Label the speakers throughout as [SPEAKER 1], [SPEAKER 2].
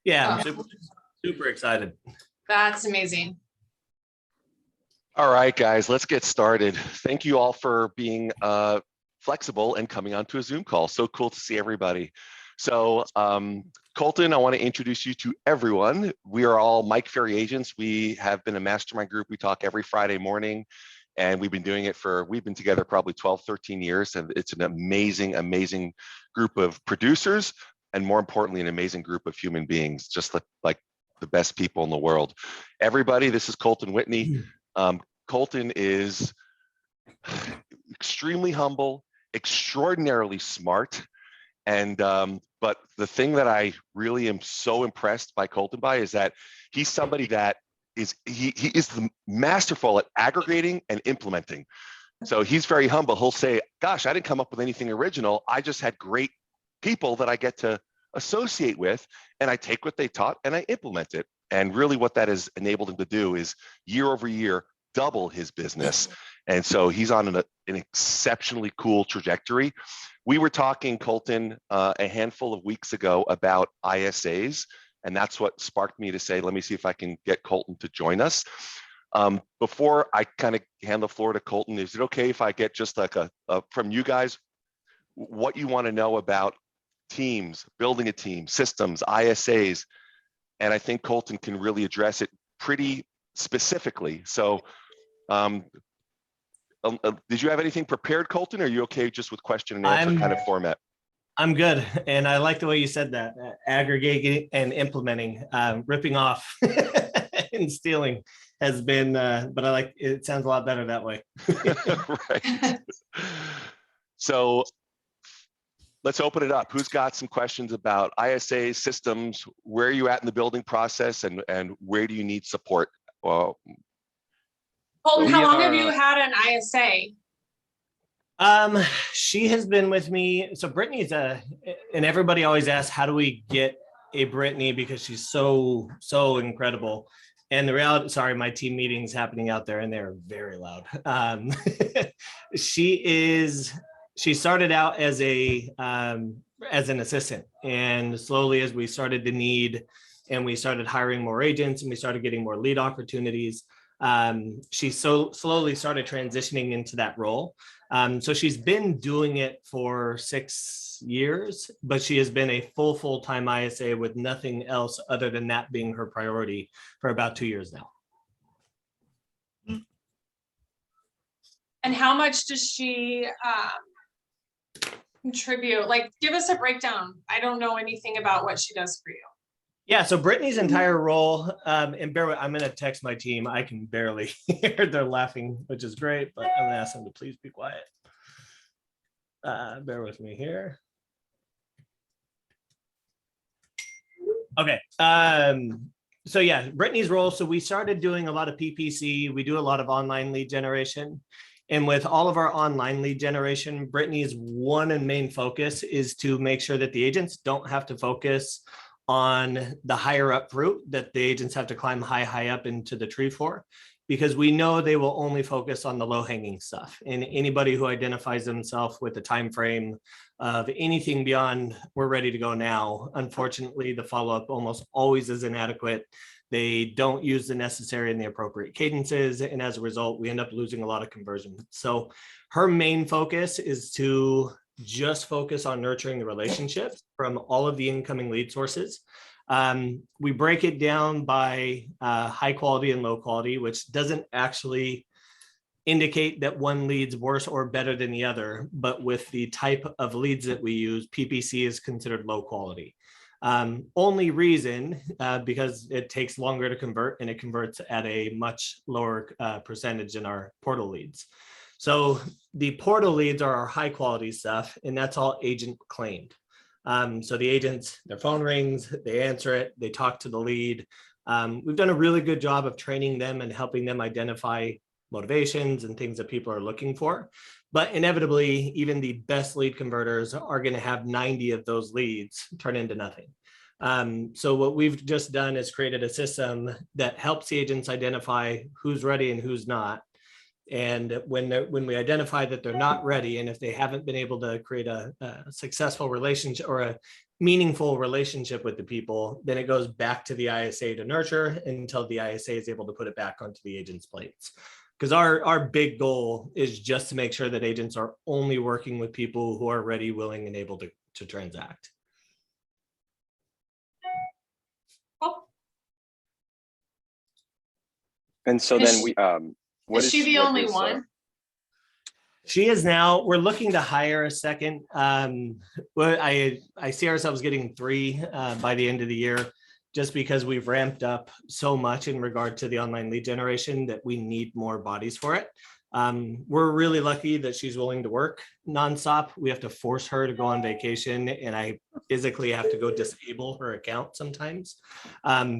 [SPEAKER 1] Yeah, I'm super excited.
[SPEAKER 2] That's amazing.
[SPEAKER 3] All right, guys, let's get started. Thank you all for being flexible and coming onto a Zoom call. So cool to see everybody. So Colton, I want to introduce you to everyone. We are all Mike Ferry agents. We have been a mastermind group. We talk every Friday morning, and we've been doing it we've been together probably 12, 13 years. And it's an amazing, amazing group of producers, and more importantly, an amazing group of human beings, just like the best people in the world. Everybody, this is Colton Whitney. Colton is extremely humble, extraordinarily smart, and but the thing that I really am so impressed by Colton by is that he's somebody that is he is masterful at aggregating and implementing. So he's very humble. He'll say, "Gosh, I didn't come up with anything original. I just had great people that I get to associate with, and I take what they taught and I implement it." And really, what that has enabled him to do is year over year double his business. And so he's on an exceptionally cool trajectory. We were talking, Colton, a handful of weeks ago about ISAs, and that's what sparked me to say, let me see if I can get Colton to join us. Before I kind of hand the floor to Colton, is it okay if I get just like from you guys, what you want to know about teams, building a team, systems, ISAs? And I think Colton can really address it pretty specifically. So did you have anything prepared, Colton? Or are you okay just with question and answer kind of format?
[SPEAKER 1] I'm good. And I like the way you said that, aggregating and implementing, ripping off and stealing has been, but I like, it sounds a lot better that way.
[SPEAKER 3] Right. So let's open it up. Who's got some questions about ISA systems? Where are you at in the building process, and where do you need support? Well,
[SPEAKER 2] Colton, how long have you had an ISA?
[SPEAKER 1] She has been with me. So Brittany's and everybody always asks, how do we get a Brittany? Because she's so incredible. And the reality, sorry, my team meeting's happening out there and they're very loud. She started out as an assistant, and slowly as we started to need, and we started hiring more agents and we started getting more lead opportunities, she slowly started transitioning into that role. So she's been doing it for 6 years, but she has been a full-time ISA with nothing else other than that being her priority for about 2 years now.
[SPEAKER 2] And how much does she contribute? Like, give us a breakdown. I don't know anything about what she does for you.
[SPEAKER 1] Yeah, so Brittany's entire role, and bear with, I'm going to text my team. I can barely hear, they're laughing, which is great, but I'm going to ask them to please be quiet. Bear with me here. Okay. So yeah, Brittany's role. So we started doing a lot of PPC. We do a lot of online lead generation. And with all of our online lead generation, Brittany's one and main focus is to make sure that the agents don't have to focus on the higher up fruit that the agents have to climb high up into the tree for, because we know they will only focus on the low hanging stuff. And anybody who identifies themselves with the time frame of anything beyond we're ready to go now, unfortunately, the follow-up almost always is inadequate. They don't use the necessary and the appropriate cadences. And as a result, we end up losing a lot of conversion. So her main focus is to just focus on nurturing the relationships from all of the incoming lead sources. We break it down by high quality and low quality, which doesn't actually indicate that one lead's worse or better than the other, but with the type of leads that we use, PPC is considered low quality. Only reason, because it takes longer to convert, and it converts at a much lower percentage than our portal leads. So the portal leads are our high quality stuff, and that's all agent claimed. So the agents, their phone rings, they answer it, they talk to the lead. We've done a really good job of training them and helping them identify motivations and things that people are looking for. But inevitably, even the best lead converters are going to have 90 of those leads turn into nothing. So what we've just done is created a system that helps the agents identify who's ready and who's not. And when we identify that they're not ready, and if they haven't been able to create a successful relationship or meaningful relationship with the people, then it goes back to the ISA to nurture until the ISA is able to put it back onto the agent's plates. Because our big goal is just to make sure that agents are only working with people who are ready, willing, and able to transact.
[SPEAKER 4] And so
[SPEAKER 2] Is
[SPEAKER 4] then
[SPEAKER 2] she-
[SPEAKER 4] what
[SPEAKER 2] Is she the only
[SPEAKER 4] is,
[SPEAKER 2] one?
[SPEAKER 1] She is now, we're looking to hire a second. Well, I see ourselves getting 3 by the end of the year, just because we've ramped up so much in regard to the online lead generation that we need more bodies for it. We're really lucky that she's willing to work nonstop. We have to force her to go on vacation, and I physically have to go disable her account sometimes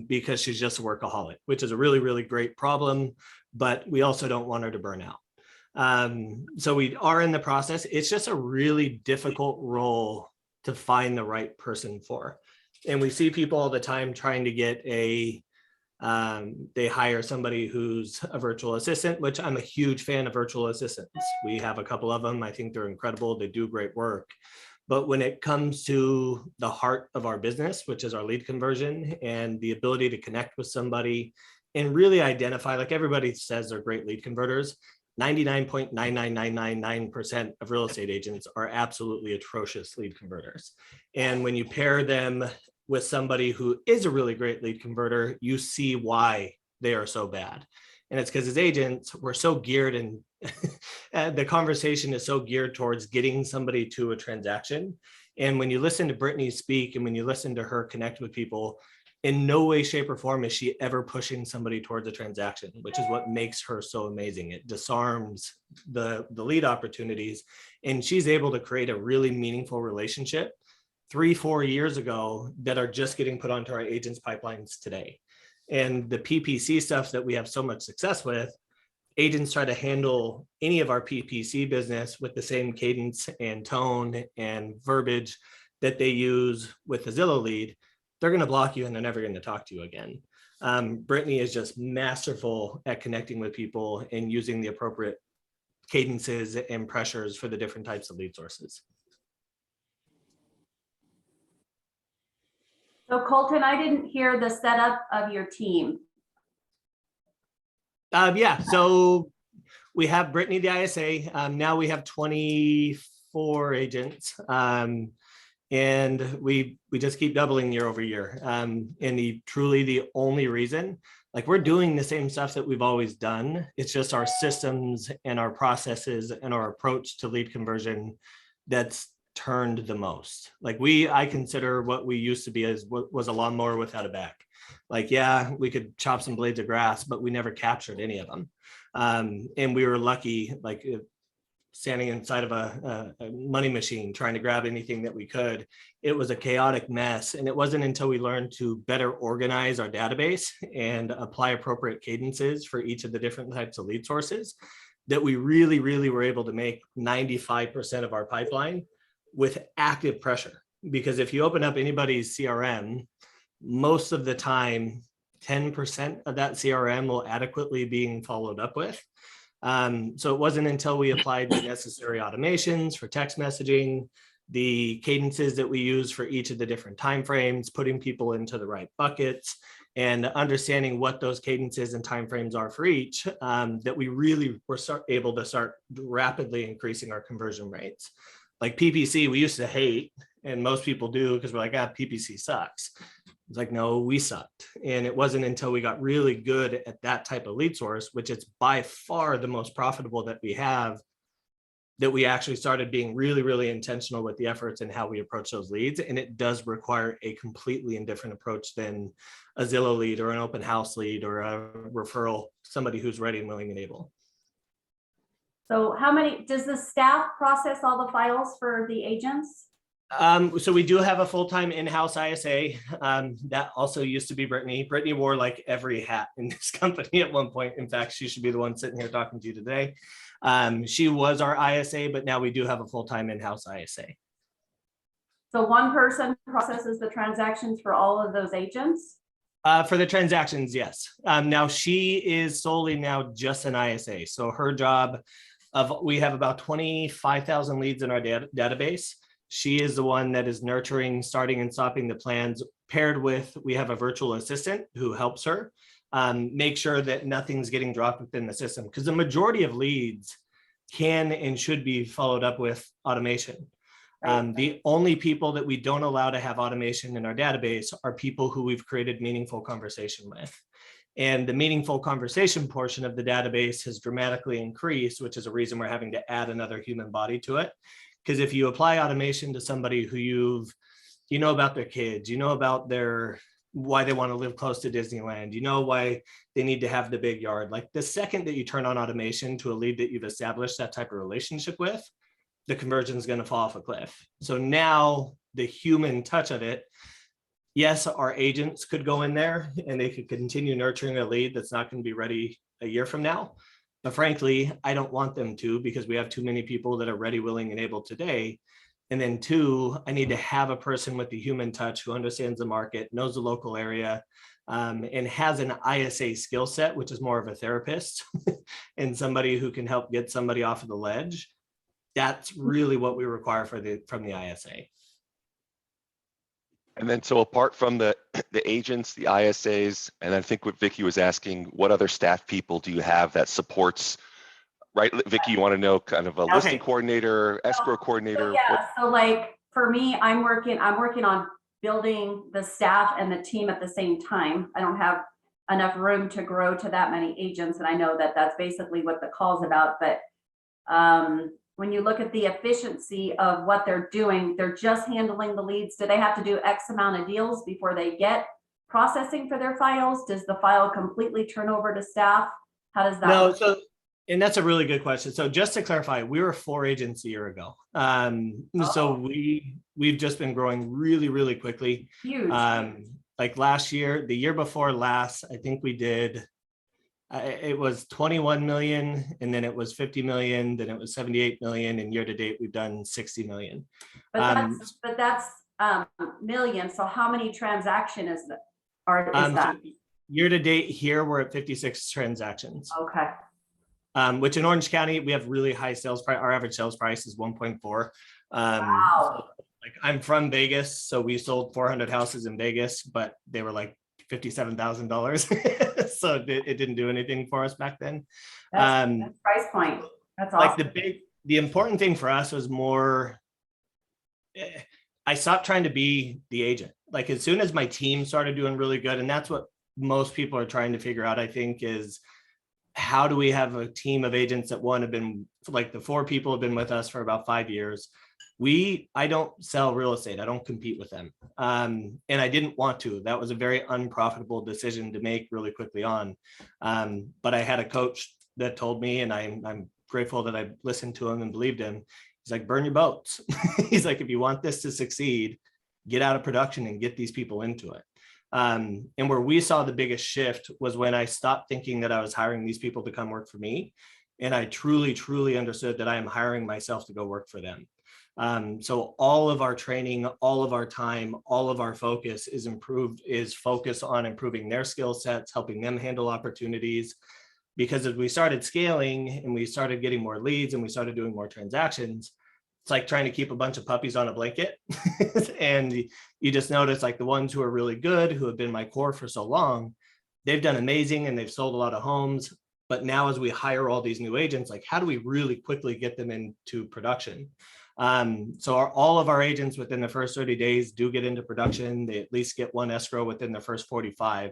[SPEAKER 1] because she's just a workaholic, which is a really, really great problem, but we also don't want her to burn out. So we are in the process. It's just a really difficult role to find the right person for. And we see people all the time trying to get they hire somebody who's a virtual assistant, which I'm a huge fan of virtual assistants. We have a couple of them. I think they're incredible. They do great work. But when it comes to the heart of our business, which is our lead conversion and the ability to connect with somebody and really identify, like everybody says they're great lead converters, 99.99999% of real estate agents are absolutely atrocious lead converters. And when you pair them with somebody who is a really great lead converter, you see why they are so bad. And it's because as agents, we're so geared, and the conversation is so geared towards getting somebody to a transaction. And when you listen to Brittany speak and when you listen to her connect with people, in no way, shape, or form is she ever pushing somebody towards a transaction, which is what makes her so amazing. It disarms the lead opportunities, and she's able to create a really meaningful relationship 3-4 years ago that are just getting put onto our agents' pipelines today. And the PPC stuff that we have so much success with, agents try to handle any of our PPC business with the same cadence and tone and verbiage that they use with the Zillow lead. They're going to block you and they're never going to talk to you again. Brittany is just masterful at connecting with people and using the appropriate cadences and pressures for the different types of lead sources.
[SPEAKER 5] So Colton, I didn't hear the setup of your team.
[SPEAKER 1] Yeah, so we have Brittany, the ISA. Now we have 24 agents. And we just keep doubling year over year. And truly the only reason, like, we're doing the same stuff that we've always done. It's just our systems and our processes and our approach to lead conversion that's turned the most. Like, I consider what we used to be as what was a lawnmower without a back. Like, yeah, we could chop some blades of grass, but we never captured any of them. And we were lucky, like, standing inside of a money machine trying to grab anything that we could. It was a chaotic mess. And it wasn't until we learned to better organize our database and apply appropriate cadences for each of the different types of lead sources that we really, really were able to make 95% of our pipeline with active pressure. Because if you open up anybody's CRM, most of the time, 10% of that CRM will adequately being followed up with. So it wasn't until we applied the necessary automations for text messaging, the cadences that we use for each of the different timeframes, putting people into the right buckets, and understanding what those cadences and timeframes are for each, that we really were able to start rapidly increasing our conversion rates. Like PPC, we used to hate, and most people do because we're like, PPC sucks. It's like, no, we sucked. And it wasn't until we got really good at that type of lead source, which is by far the most profitable that we have, that we actually started being really, really intentional with the efforts and how we approach those leads. And it does require a completely different approach than a Zillow lead or an open house lead or a referral, somebody who's ready and willing and able.
[SPEAKER 5] So does the staff process all the files for the agents?
[SPEAKER 1] So we do have a full-time in-house ISA. That also used to be Brittany. Brittany wore like every hat in this company at one point. In fact, she should be the one sitting here talking to you today. She was our ISA, but now we do have a full-time in-house ISA.
[SPEAKER 5] So one person processes the transactions for all of those agents?
[SPEAKER 1] For the transactions, yes. Now she is solely now just an ISA. So her job we have about 25,000 leads in our database. She is the one that is nurturing, starting and stopping the plans, paired with, we have a virtual assistant who helps her make sure that nothing's getting dropped within the system. Because the majority of leads can and should be followed up with automation. The only people that we don't allow to have automation in our database are people who we've created meaningful conversation with. And the meaningful conversation portion of the database has dramatically increased, which is a reason we're having to add another human body to it. Because if you apply automation to somebody who you know about their kids, you know about why they want to live close to Disneyland, you know why they need to have the big yard. Like the second that you turn on automation to a lead that you've established that type of relationship with, the conversion is going to fall off a cliff. So now the human touch of it, yes, our agents could go in there and they could continue nurturing a lead that's not going to be ready a year from now. But frankly, I don't want them to, because we have too many people that are ready, willing, and able today. And then two, I need to have a person with the human touch who understands the market, knows the local area, and has an ISA skill set, which is more of a therapist and somebody who can help get somebody off of the ledge. That's really what we require from the ISA.
[SPEAKER 3] And then, so apart from the agents, the ISAs, and I think what Vicky was asking, what other staff people do you have that supports, right? Vicky, you want to know kind of a listing coordinator, escrow coordinator?
[SPEAKER 5] So like for me, I'm working on building the staff and the team at the same time. I don't have enough room to grow to that many agents. And I know that that's basically what the call's about. But when you look at the efficiency of what they're doing, they're just handling the leads. Do they have to do X amount of deals before they get processing for their files? Does the file completely turn over to staff? How does that work?
[SPEAKER 1] So, and that's a really good question. So just to clarify, we were 4 agents a year ago. So we've just been growing really, really quickly.
[SPEAKER 5] Huge.
[SPEAKER 1] Like last year, the year before last, I think we did, it was 21 million, and then it was 50 million, then it was 78 million, and year to date we've done 60 million.
[SPEAKER 5] But that's million. So how many transactions is that?
[SPEAKER 1] So year to date here, we're at 56 transactions.
[SPEAKER 5] Okay.
[SPEAKER 1] Which in Orange County, we have really high sales price. Our average sales price is 1.4.
[SPEAKER 5] Wow.
[SPEAKER 1] Like I'm from Vegas, so we sold 400 houses in Vegas, but they were like $57,000. So it didn't do anything for us back then.
[SPEAKER 5] That's price point. That's awesome.
[SPEAKER 1] Like the important thing for us was more, I stopped trying to be the agent. Like as soon as my team started doing really good, and that's what most people are trying to figure out, I think, is how do we have a team of agents that have been, like the 4 people have been with us for about 5 years. I don't sell real estate. I don't compete with them. And I didn't want to. That was a very unprofitable decision to make really quickly on. But I had a coach that told me, and I'm grateful that I listened to him and believed him. He's like, burn your boats. He's like, if you want this to succeed, get out of production and get these people into it. And where we saw the biggest shift was when I stopped thinking that I was hiring these people to come work for me. And I truly, truly understood that I am hiring myself to go work for them. So all of our training, all of our time, all of our focus is focused on improving their skill sets, helping them handle opportunities. Because as we started scaling and we started getting more leads and we started doing more transactions, it's like trying to keep a bunch of puppies on a blanket. And you just notice like the ones who are really good, who have been my core for so long, they've done amazing and they've sold a lot of homes. But now as we hire all these new agents, like how do we really quickly get them into production? So all of our agents within the first 30 days do get into production. They at least get 1 escrow within the first 45.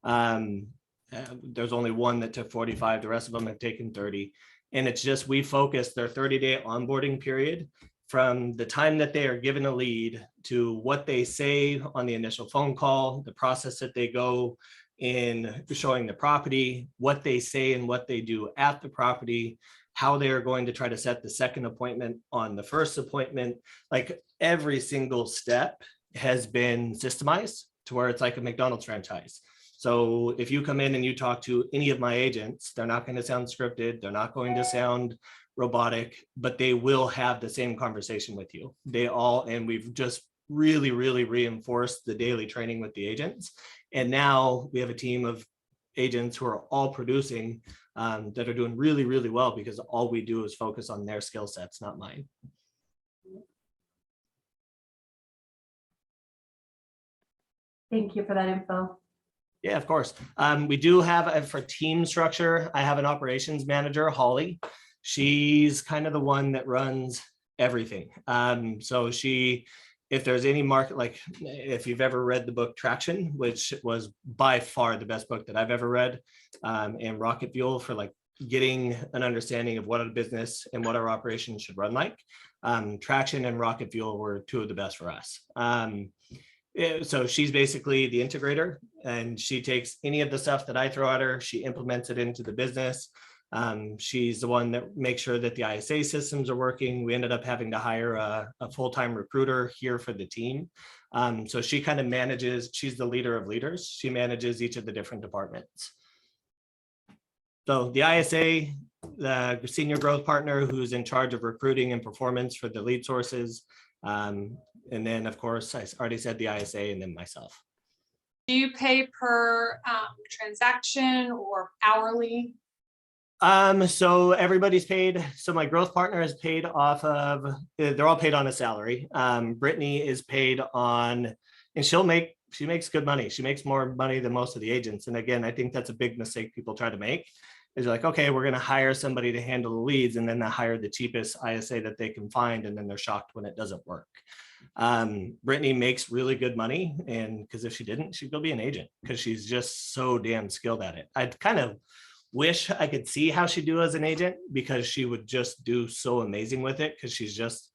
[SPEAKER 1] There's only 1 that took 45. The rest of them have taken 30. And it's just, we focus their 30-day onboarding period from the time that they are given a lead to what they say on the initial phone call, the process that they go in showing the property, what they say and what they do at the property, how they are going to try to set the second appointment on the first appointment. Like every single step has been systemized to where it's like a McDonald's franchise. So if you come in and you talk to any of my agents, they're not going to sound scripted. They're not going to sound robotic, but they will have the same conversation with you. And we've just really, really reinforced the daily training with the agents. And now we have a team of agents who are all producing that are doing really, really well because all we do is focus on their skill sets, not mine.
[SPEAKER 5] Thank you for that info.
[SPEAKER 1] Yeah, of course. We do have for team structure, I have an operations manager, Holly. She's kind of the one that runs everything. So if there's any market, like if you've ever read the book Traction, which was by far the best book that I've ever read, and Rocket Fuel for like getting an understanding of what a business and what our operations should run like. Traction and Rocket Fuel were two of the best for us. So she's basically the integrator, and she takes any of the stuff that I throw at her, she implements it into the business. She's the one that makes sure that the ISA systems are working. We ended up having to hire a full-time recruiter here for the team. So she kind of manages, she's the leader of leaders. She manages each of the different departments. So the ISA, the senior growth partner who's in charge of recruiting and performance for the lead sources. And then, of course, I already said the ISA, and then myself.
[SPEAKER 2] Do you pay per transaction or hourly?
[SPEAKER 1] So everybody's paid. So my growth partner is paid off of, they're all paid on a salary. Brittany is paid on, and she makes good money. She makes more money than most of the agents. And again, I think that's a big mistake people try to make. Is like, okay, we're going to hire somebody to handle the leads, and then they hire the cheapest ISA that they can find, and then they're shocked when it doesn't work. Brittany makes really good money, and because if she didn't, she'd go be an agent because she's just so damn skilled at it. I'd kind of wish I could see how she'd do as an agent, because she would just do so amazing with it, because she's just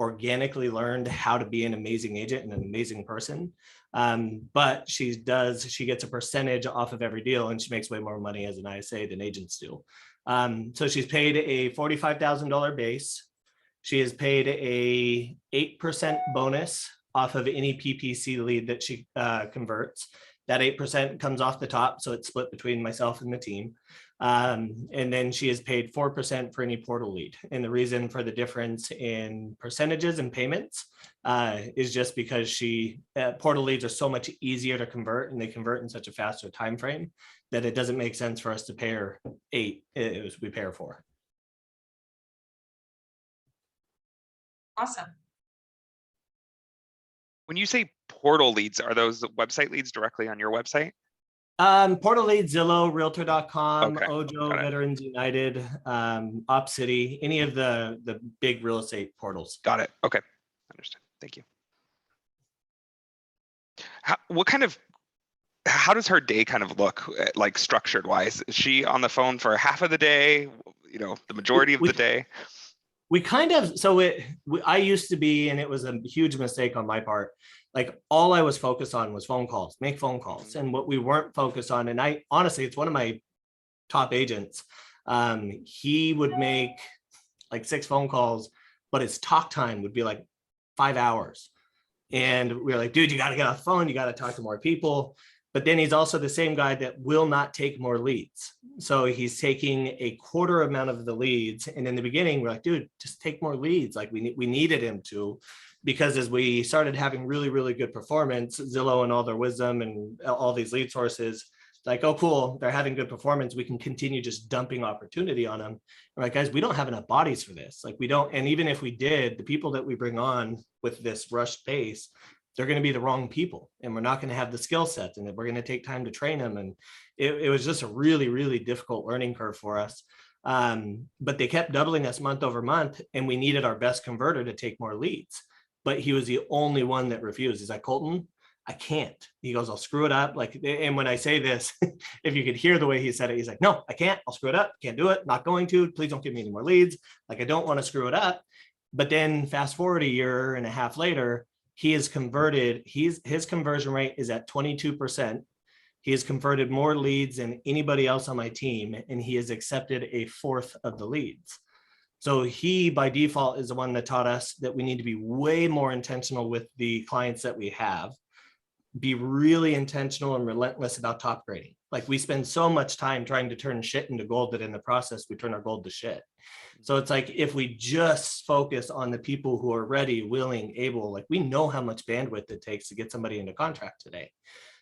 [SPEAKER 1] organically learned how to be an amazing agent and an amazing person. But she gets a percentage off of every deal, and she makes way more money as an ISA than agents do. So she's paid a $45,000 base. She is paid a 8% bonus off of any PPC lead that she converts. That 8% comes off the top, so it's split between myself and the team. And then she is paid 4% for any portal lead. And the reason for the difference in percentages and payments is just because portal leads are so much easier to convert, and they convert in such a faster time frame that it doesn't make sense for us to pay her 8. We pay her 4.
[SPEAKER 2] Awesome.
[SPEAKER 4] When you say portal leads, are those website leads directly on your website?
[SPEAKER 1] Portal leads, Zillow, Realtor.com,
[SPEAKER 4] Okay,
[SPEAKER 1] Ojo,
[SPEAKER 4] got it.
[SPEAKER 1] Veterans United, Op City, any of the big real estate portals.
[SPEAKER 4] Got it. Okay, understood. Thank you. How does her day kind of look, like structured wise? Is she on the phone for half of the day, the majority of the day?
[SPEAKER 1] We kind of, I used to be, and it was a huge mistake on my part. Like all I was focused on was make phone calls. And what we weren't focused on, and honestly, it's one of my top agents. He would make like 6 phone calls, but his talk time would be like 5 hours. And we were like, dude, you got to get off the phone. You got to talk to more people. But then he's also the same guy that will not take more leads. So he's taking a quarter amount of the leads. And in the beginning, we're like, dude, just take more leads. Like we needed him to, because as we started having really, really good performance, Zillow and all their wisdom and all these lead sources, like, oh, cool, they're having good performance. We can continue just dumping opportunity on them. We're like, guys, we don't have enough bodies for this. Like we don't. And even if we did, the people that we bring on with this rushed pace, they're going to be the wrong people, and we're not going to have the skill sets, and we're going to take time to train them. And it was just a really, really difficult learning curve for us. But they kept doubling us month over month, and we needed our best converter to take more leads. But he was the only one that refused. He's like, Colton, I can't. He goes, I'll screw it up. Like, and when I say this, if you could hear the way he said it, he's like, no, I can't. I'll screw it up. Can't do it. Not going to. Please don't give me any more leads. Like, I don't want to screw it up. But then fast forward a year and a half later, he has converted, his conversion rate is at 22%. He has converted more leads than anybody else on my team, and he has accepted a 1/4 of the leads. So he, by default, is the one that taught us that we need to be way more intentional with the clients that we have, be really intentional and relentless about top grading. Like we spend so much time trying to turn shit into gold that in the process, we turn our gold to shit. So it's like, if we just focus on the people who are ready, willing, able, like we know how much bandwidth it takes to get somebody into contract today.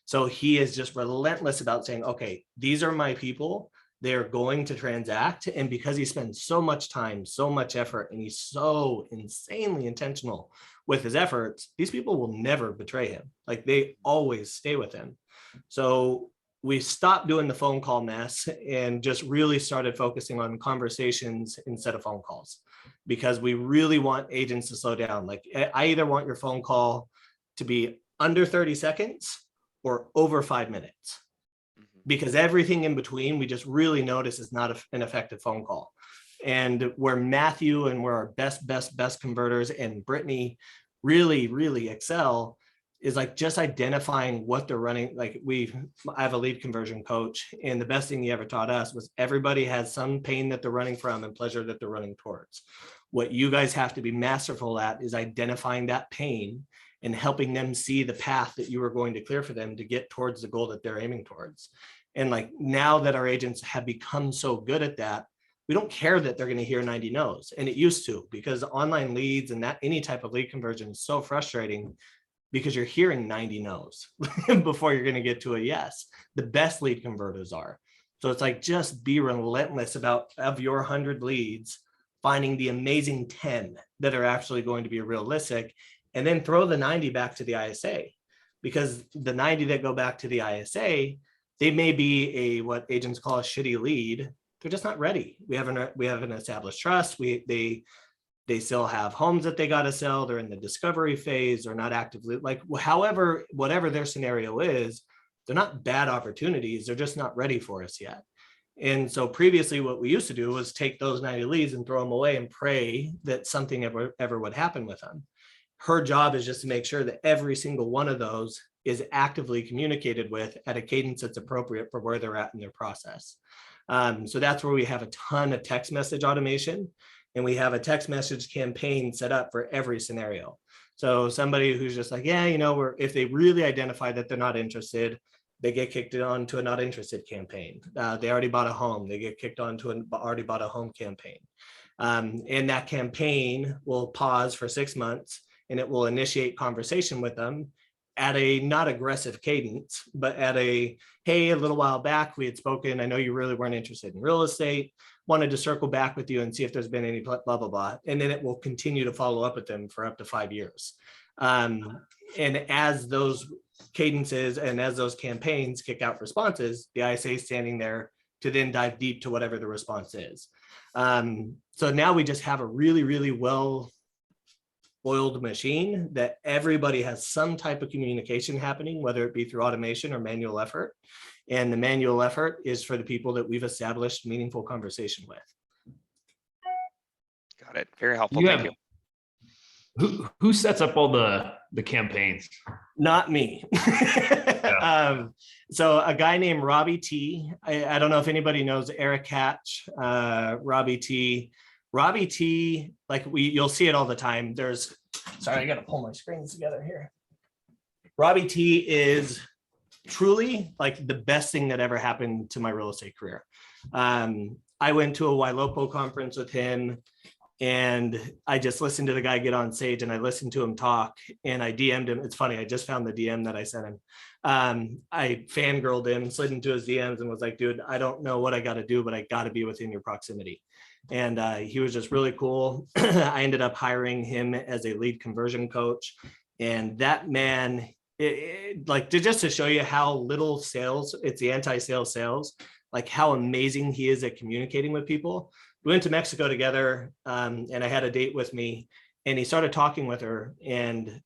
[SPEAKER 1] So he is just relentless about saying, okay, these are my people. They're going to transact. And because he spends so much time, so much effort, and he's so insanely intentional with his efforts, these people will never betray him. Like they always stay with him. So we stopped doing the phone call mess and just really started focusing on conversations instead of phone calls, because we really want agents to slow down. Like I either want your phone call to be under 30 seconds or over 5 minutes, because everything in between, we just really notice is not an effective phone call. And where Matthew and where our best converters and Brittany really excel is like just identifying what they're running. Like I have a lead conversion coach, and the best thing he ever taught us was everybody has some pain that they're running from and pleasure that they're running towards. What you guys have to be masterful at is identifying that pain and helping them see the path that you are going to clear for them to get towards the goal that they're aiming towards. And like now that our agents have become so good at that, we don't care that they're going to hear 90 no's. And it used to, because online leads and that any type of lead conversion is so frustrating, because you're hearing 90 no's before you're going to get to a yes. The best lead converters are. So it's like, just be relentless about, of your 100 leads, finding the amazing 10 that are actually going to be realistic, and then throw the 90 back to the ISA, because the 90 that go back to the ISA, they may be what agents call a shitty lead. They're just not ready. We haven't established trust. They still have homes that they got to sell. They're in the discovery phase. They're not actively, like, however, whatever their scenario is, they're not bad opportunities. They're just not ready for us yet. And so previously what we used to do was take those 90 leads and throw them away and pray that something ever would happen with them. Her job is just to make sure that every single one of those is actively communicated with at a cadence that's appropriate for where they're at in their process. So that's where we have a ton of text message automation, and we have a text message campaign set up for every scenario. So somebody who's just like, yeah, if they really identify that they're not interested, they get kicked onto a not interested campaign. They already bought a home, they get kicked onto an already bought a home campaign. And that campaign will pause for 6 months, and it will initiate conversation with them at a not aggressive cadence, but at a, hey, a little while back we had spoken, I know you really weren't interested in real estate, wanted to circle back with you and see if there's been any blah, blah, blah. And then it will continue to follow up with them for up to 5 years. And as those cadences and as those campaigns kick out responses, the ISA is standing there to then dive deep to whatever the response is. So now we just have a really well-oiled machine that everybody has some type of communication happening, whether it be through automation or manual effort. And the manual effort is for the people that we've established meaningful conversation with.
[SPEAKER 4] Got it. Very helpful. Thank you.
[SPEAKER 6] Who sets up all the campaigns?
[SPEAKER 1] Not me. So a guy named Robbie T. I don't know if anybody knows Eric Hatch, Robbie T. Robbie T, like you'll see it all the time. Sorry, I gotta pull my screens together here. Robbie T is truly like the best thing that ever happened to my real estate career. I went to a Wailopo conference with him, and I just listened to the guy get on stage, and I listened to him talk, and I DM'd him. It's funny, I just found the DM that I sent him. I fangirled him, slid into his DMs and was like, dude, I don't know what I got to do, but I got to be within your proximity. And he was just really cool. I ended up hiring him as a lead conversion coach. And that man, just to show you how little sales, it's the anti-sales sales, like how amazing he is at communicating with people. We went to Mexico together, and I had a date with me, and he started talking with her, and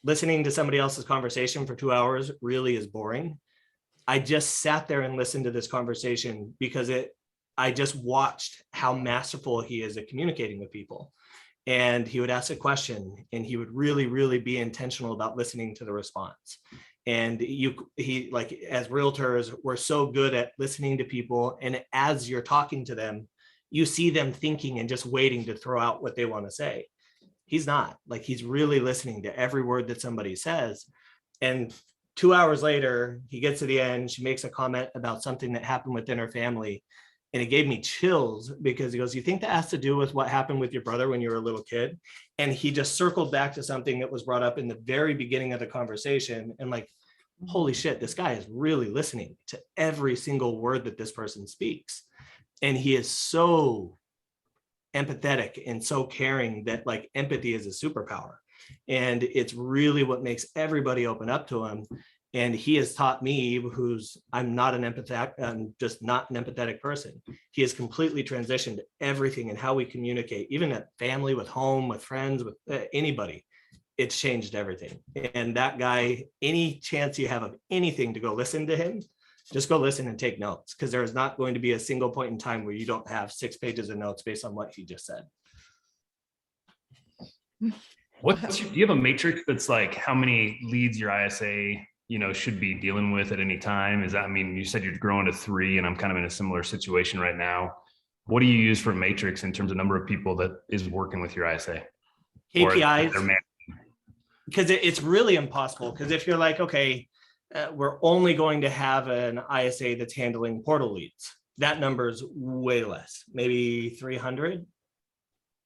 [SPEAKER 1] listening to somebody else's conversation for 2 hours really is boring. I just sat there and listened to this conversation because I just watched how masterful he is at communicating with people. And he would ask a question, and he would really be intentional about listening to the response. And he like, as realtors, we're so good at listening to people. And as you're talking to them, you see them thinking and just waiting to throw out what they want to say. He's not. Like, he's really listening to every word that somebody says. And 2 hours later, he gets to the end, she makes a comment about something that happened within her family. And it gave me chills, because he goes, you think that has to do with what happened with your brother when you were a little kid? And he just circled back to something that was brought up in the very beginning of the conversation. And like, holy shit, this guy is really listening to every single word that this person speaks. And he is so empathetic and so caring that like empathy is a superpower. And it's really what makes everybody open up to him. And he has taught me, I'm just not an empathetic person. He has completely transitioned everything and how we communicate, even at family, with home, with friends, with anybody. It's changed everything. And that guy, any chance you have of anything to go listen to him, just go listen and take notes, because there is not going to be a single point in time where you don't have 6 pages of notes based on what he just said.
[SPEAKER 6] Do you have a matrix that's like how many leads your ISA, should be dealing with at any time? You said you're growing to 3, and I'm kind of in a similar situation right now. What do you use for a matrix in terms of number of people that is working with your ISA?
[SPEAKER 1] KPIs, because it's really impossible. Because if you're like, okay, we're only going to have an ISA that's handling portal leads, that number's way less, maybe 300,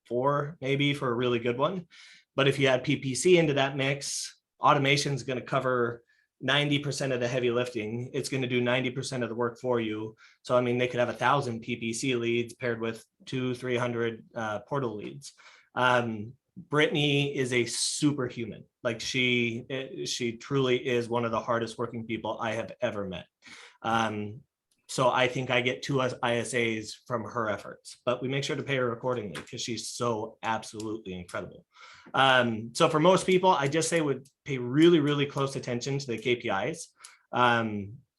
[SPEAKER 1] 4 maybe for a really good one. But if you add PPC into that mix, automation is going to cover 90% of the heavy lifting. It's going to do 90% of the work for you. So, they could have 1,000 PPC leads paired with 200-300 portal leads. Brittany is a superhuman. Like she truly is one of the hardest working people I have ever met. So I think I get 2 ISAs from her efforts, but we make sure to pay her accordingly because she's so absolutely incredible. So for most people, I just say would pay really, really close attention to the KPIs.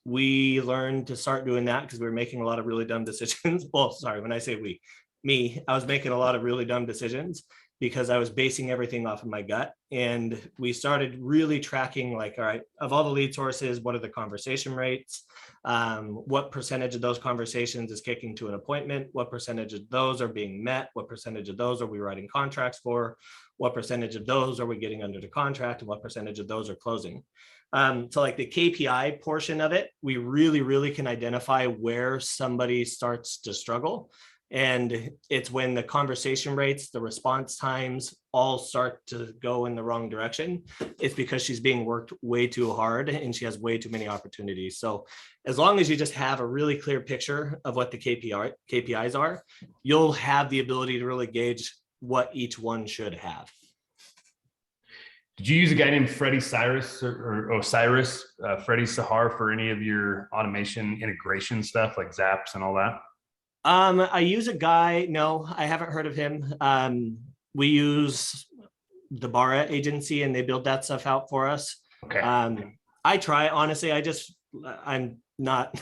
[SPEAKER 1] We learned to start doing that because we were making a lot of really dumb decisions. Well, sorry, when I say I was making a lot of really dumb decisions because I was basing everything off of my gut. And we started really tracking, like, all right, of all the lead sources, what are the conversation rates? What percentage of those conversations is kicking to an appointment? What percentage of those are being met? What percentage of those are we writing contracts for? What percentage of those are we getting under the contract? And what percentage of those are closing? So like the KPI portion of it, we really, really can identify where somebody starts to struggle. And it's when the conversation rates, the response times all start to go in the wrong direction. It's because she's being worked way too hard and she has way too many opportunities. So as long as you just have a really clear picture of what the KPIs are, you'll have the ability to really gauge what each one should have.
[SPEAKER 6] Did you use a guy named Freddie Cyrus or Osiris, Freddie Sahar, for any of your automation integration stuff like Zaps and all that?
[SPEAKER 1] I use a guy. No, I haven't heard of him. We use the Barra agency and they build that stuff out for us.
[SPEAKER 6] Okay.
[SPEAKER 1] I try, honestly, I'm not,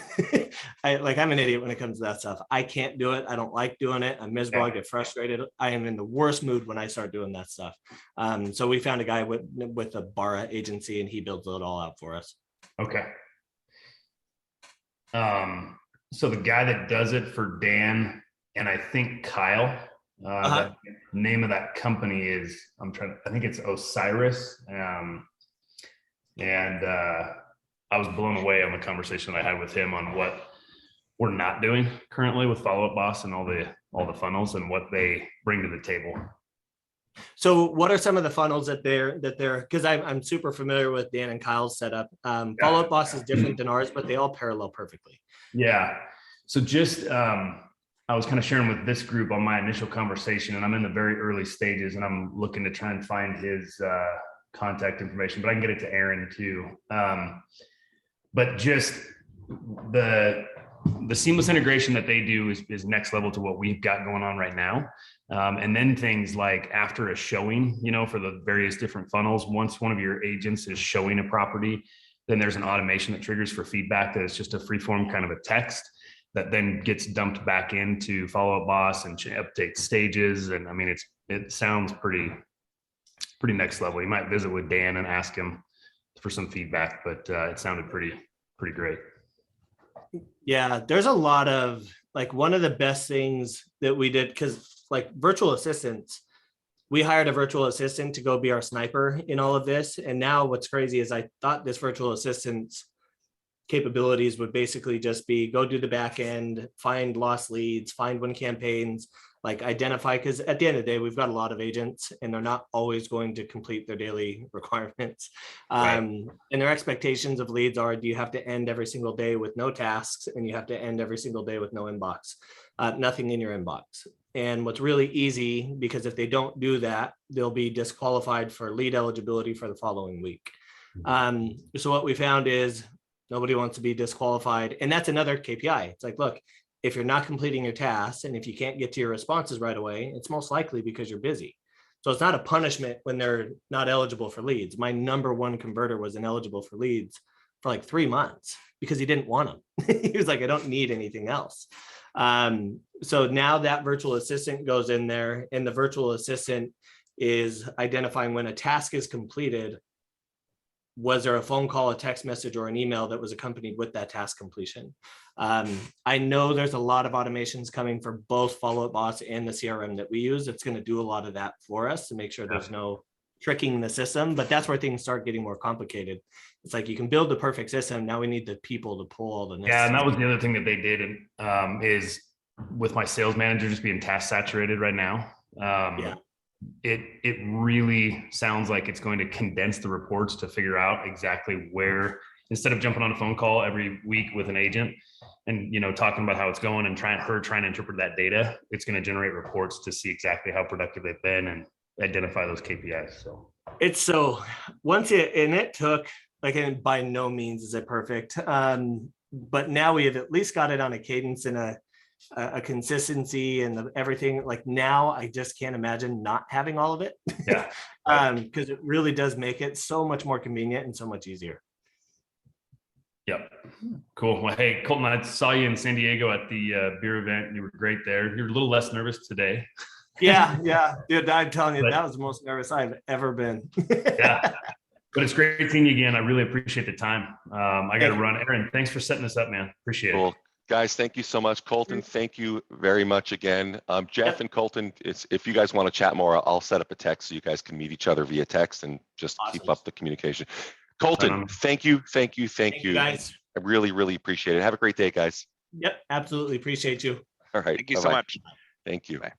[SPEAKER 1] I'm an idiot when it comes to that stuff. I can't do it. I don't like doing it. I'm miserable. I get frustrated. I am in the worst mood when I start doing that stuff. So we found a guy with a Barra agency and he builds it all out for us.
[SPEAKER 6] Okay. So the guy that does it for Dan and I think Kyle, the name of that company is, I think it's Osiris. I was blown away on the conversation I had with him on what we're not doing currently with Follow Up Boss and all the funnels and what they bring to the table.
[SPEAKER 1] So what are some of the funnels that they're, because I'm super familiar with Dan and Kyle's setup. Follow Up Boss is different than ours, but they all parallel perfectly.
[SPEAKER 6] Yeah. So just, I was kind of sharing with this group on my initial conversation, and I'm in the very early stages and I'm looking to try and find his contact information, but I can get it to Aaron too. But just the seamless integration that they do is next level to what we've got going on right now. And then things like after a showing, for the various different funnels, once one of your agents is showing a property, then there's an automation that triggers for feedback that is just a free form kind of a text that then gets dumped back into Follow Up Boss and update stages. And it sounds pretty next level. You might visit with Dan and ask him for some feedback, but it sounded pretty great.
[SPEAKER 1] Yeah, there's a lot of, one of the best things that we did, because virtual assistants, we hired a virtual assistant to go be our sniper in all of this. And now what's crazy is I thought this virtual assistant's capabilities would basically just be go do the back end, find lost leads, find win campaigns, identify, because at the end of the day, we've got a lot of agents and they're not always going to complete their daily requirements.
[SPEAKER 6] Right.
[SPEAKER 1] And their expectations of leads are, do you have to end every single day with no tasks and you have to end every single day with no inbox, nothing in your inbox. And what's really easy, because if they don't do that, they'll be disqualified for lead eligibility for the following week. So what we found is nobody wants to be disqualified. And that's another KPI. It's like, look, if you're not completing your tasks and if you can't get to your responses right away, it's most likely because you're busy. So it's not a punishment when they're not eligible for leads. My number one converter was ineligible for leads for like 3 months because he didn't want them. He was like, I don't need anything else. So now that virtual assistant goes in there, and the virtual assistant is identifying when a task is completed. Was there a phone call, a text message, or an email that was accompanied with that task completion? I know there's a lot of automations coming for both Follow Up Boss and the CRM that we use. It's going to do a lot of that for us to make sure there's no tricking the system, but that's where things start getting more complicated. It's like you can build the perfect system. Now we need the people to pull all the
[SPEAKER 6] Yeah, and that
[SPEAKER 1] necessary.
[SPEAKER 6] was the other thing that they did, is with my sales manager just being task saturated right now.
[SPEAKER 1] Yeah.
[SPEAKER 6] It really sounds like it's going to condense the reports to figure out exactly where, instead of jumping on a phone call every week with an agent and, you know, talking about how it's going and trying to interpret that data, it's going to generate reports to see exactly how productive they've been and identify those KPIs. So
[SPEAKER 1] It's so it took, like, and by no means is it perfect. But now we have at least got it on a cadence and a consistency and everything. Like now I just can't imagine not having all of it.
[SPEAKER 6] yeah.
[SPEAKER 1] Because it really does make it so much more convenient and so much easier.
[SPEAKER 6] Yep. Cool. Well, hey, Colton, I saw you in San Diego at the beer event. You were great there. You're a little less nervous today.
[SPEAKER 1] Yeah, dude, I'm telling you,
[SPEAKER 6] But-
[SPEAKER 1] that was the most nervous I've ever been.
[SPEAKER 6] Yeah. But it's great seeing you again. I really appreciate the time. I got to
[SPEAKER 1] Thank you.
[SPEAKER 6] run. Aaron, thanks for setting this up, man. Appreciate
[SPEAKER 3] Cool.
[SPEAKER 6] it.
[SPEAKER 3] Guys, thank you so much. Colton, thank you very much again. Jeff
[SPEAKER 1] Yep.
[SPEAKER 3] and Colton, if you guys want to chat more, I'll set up a text so you guys can meet each other via text and just keep
[SPEAKER 1] Awesome.
[SPEAKER 3] up the communication. Colton,
[SPEAKER 6] on.
[SPEAKER 3] thank you.
[SPEAKER 1] Thank you,
[SPEAKER 3] I
[SPEAKER 1] guys.
[SPEAKER 3] really, really appreciate it. Have a great day, guys.
[SPEAKER 1] Yep, absolutely appreciate you.
[SPEAKER 3] All right.
[SPEAKER 4] Thank you so
[SPEAKER 3] bye-bye.
[SPEAKER 4] much.
[SPEAKER 3] Thank you.
[SPEAKER 4] Bye.